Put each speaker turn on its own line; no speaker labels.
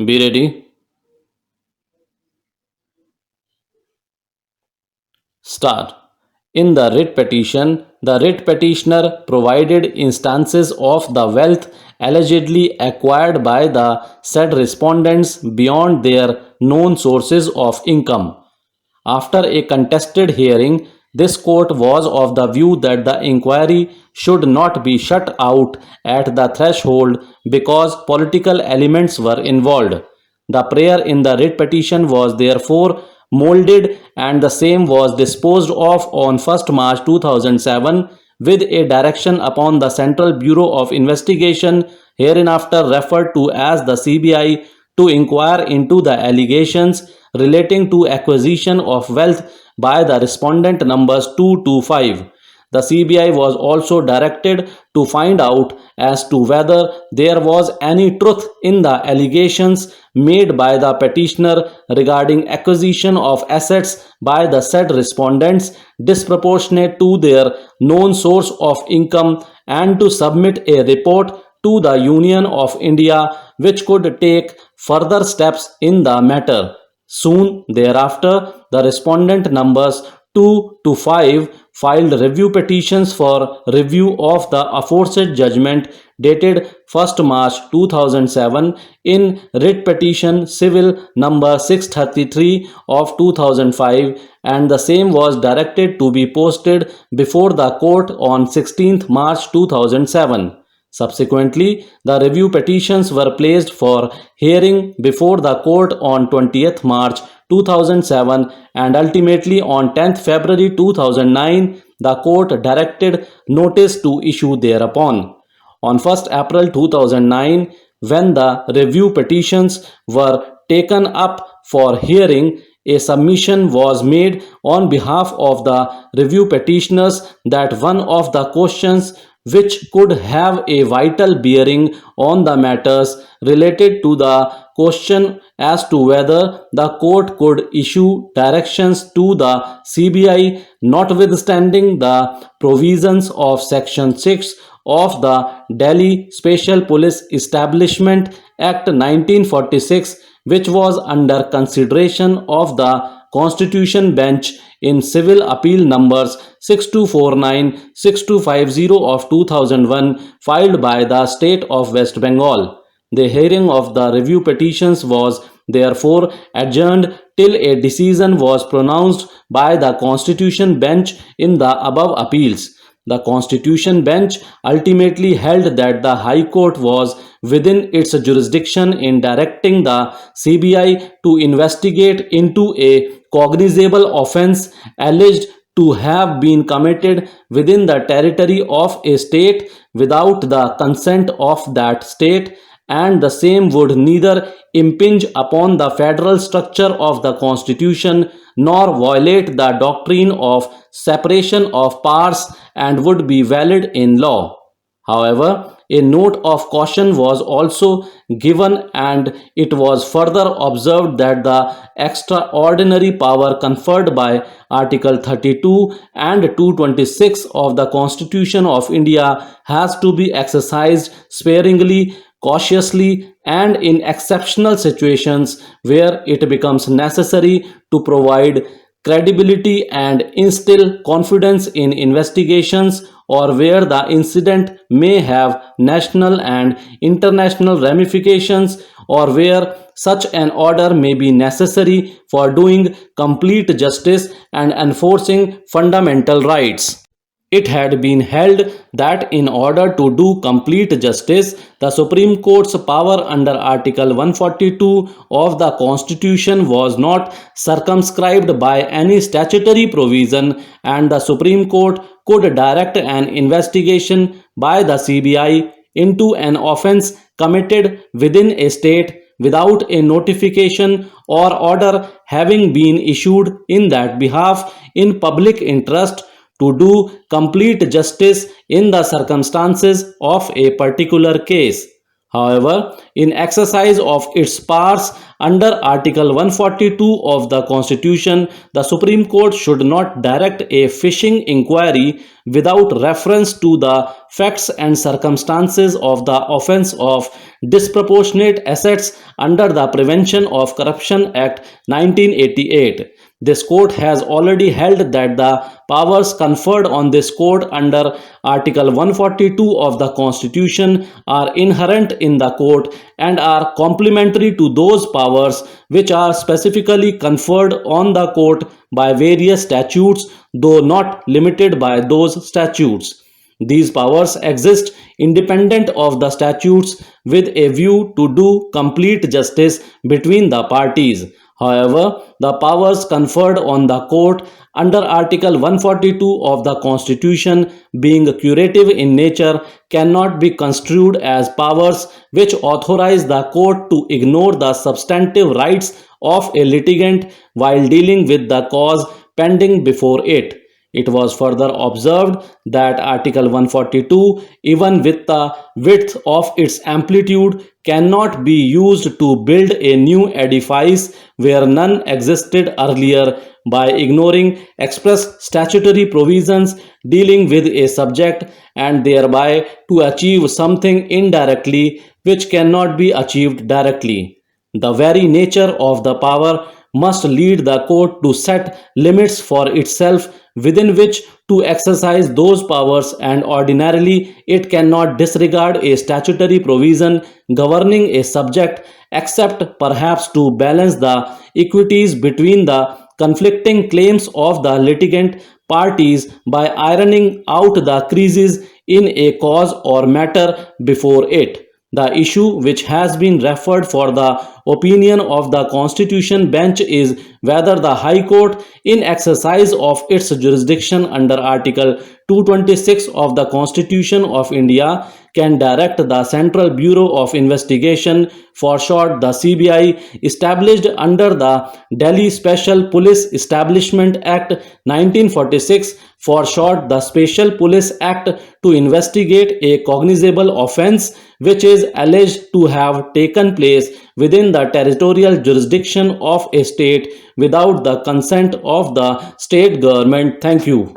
Be ready. Start. In the writ petition, the writ petitioner provided instances of the wealth allegedly acquired by the said respondents beyond their known sources of income. After a contested hearing, this court was of the view that the inquiry should not be shut out at the threshold because political elements were involved. The prayer in the writ petition was therefore molded and the same was disposed of on 1st March 2007 with a direction upon the Central Bureau of Investigation, hereinafter referred to as the CBI, to inquire into the allegations relating to acquisition of wealth by the respondent numbers 2 to 5. The CBI was also directed to find out as to whether there was any truth in the allegations made by the petitioner regarding acquisition of assets by the said respondents disproportionate to their known source of income and to submit a report to the Union of India which could take further steps in the matter. Soon thereafter, the respondent numbers 2 to 5 filed review petitions for review of the aforesaid judgment dated 1st March 2007 in writ petition civil number 633 of 2005, and the same was directed to be posted before the court on 16th March 2007. Subsequently, the review petitions were placed for hearing before the court on 20th March 2007 and ultimately on 10th February 2009 the court directed notice to issue thereupon. On 1st April 2009, when the review petitions were taken up for hearing, a submission was made on behalf of the review petitioners that one of the questions which could have a vital bearing on the matters related to the question as to whether the court could issue directions to the CBI notwithstanding the provisions of Section 6 of the Delhi Special Police Establishment Act 1946, which was under consideration of the Constitution Bench in Civil Appeal numbers 6249, 6250 of 2001 filed by the State of West Bengal. The hearing of the review petitions was therefore adjourned till a decision was pronounced by the Constitution Bench in the above appeals. The Constitution Bench ultimately held that the High Court was within its jurisdiction in directing the CBI to investigate into a cognizable offence alleged to have been committed within the territory of a state without the consent of that state, and the same would neither impinge upon the federal structure of the Constitution nor violate the doctrine of separation of powers and would be valid in law. However, a note of caution was also given, and it was further observed that the extraordinary power conferred by Article 32 and 226 of the Constitution of India has to be exercised sparingly, cautiously, and in exceptional situations where it becomes necessary to provide credibility and instill confidence in investigations, or where the incident may have national and international ramifications, or where such an order may be necessary for doing complete justice and enforcing fundamental rights. It had been held that in order to do complete justice, the Supreme Court's power under Article 142 of the Constitution was not circumscribed by any statutory provision, and the Supreme Court could direct an investigation by the CBI into an offence committed within a state without a notification or order having been issued in that behalf in public interest to do complete justice in the circumstances of a particular case. However, in exercise of its powers under Article 142 of the Constitution, the Supreme Court should not direct a fishing inquiry without reference to the facts and circumstances of the offence of disproportionate assets under the Prevention of Corruption Act 1988. This court has already held that the powers conferred on this court under Article 142 of the Constitution are inherent in the court and are complementary to those powers which are specifically conferred on the court by various statutes, though not limited by those statutes. These powers exist independent of the statutes with a view to do complete justice between the parties. However, the powers conferred on the court under Article 142 of the Constitution, being curative in nature, cannot be construed as powers which authorize the court to ignore the substantive rights of a litigant while dealing with the cause pending before it. It was further observed that Article 142, even with the width of its amplitude, cannot be used to build a new edifice where none existed earlier by ignoring express statutory provisions dealing with a subject and thereby to achieve something indirectly which cannot be achieved directly. The very nature of the power must lead the court to set limits for itself within which to exercise those powers, and ordinarily it cannot disregard a statutory provision governing a subject except perhaps to balance the equities between the conflicting claims of the litigant parties by ironing out the creases in a cause or matter before it. The issue which has been referred for the opinion of the Constitution bench is whether the High Court, in exercise of its jurisdiction under Article 226 of the Constitution of India, can direct the Central Bureau of Investigation, for short the CBI, established under the Delhi Special Police Establishment Act 1946, for short the Special Police Act, to investigate a cognizable offence which is alleged to have taken place within the territorial jurisdiction of a state without the consent of the state government. Thank you.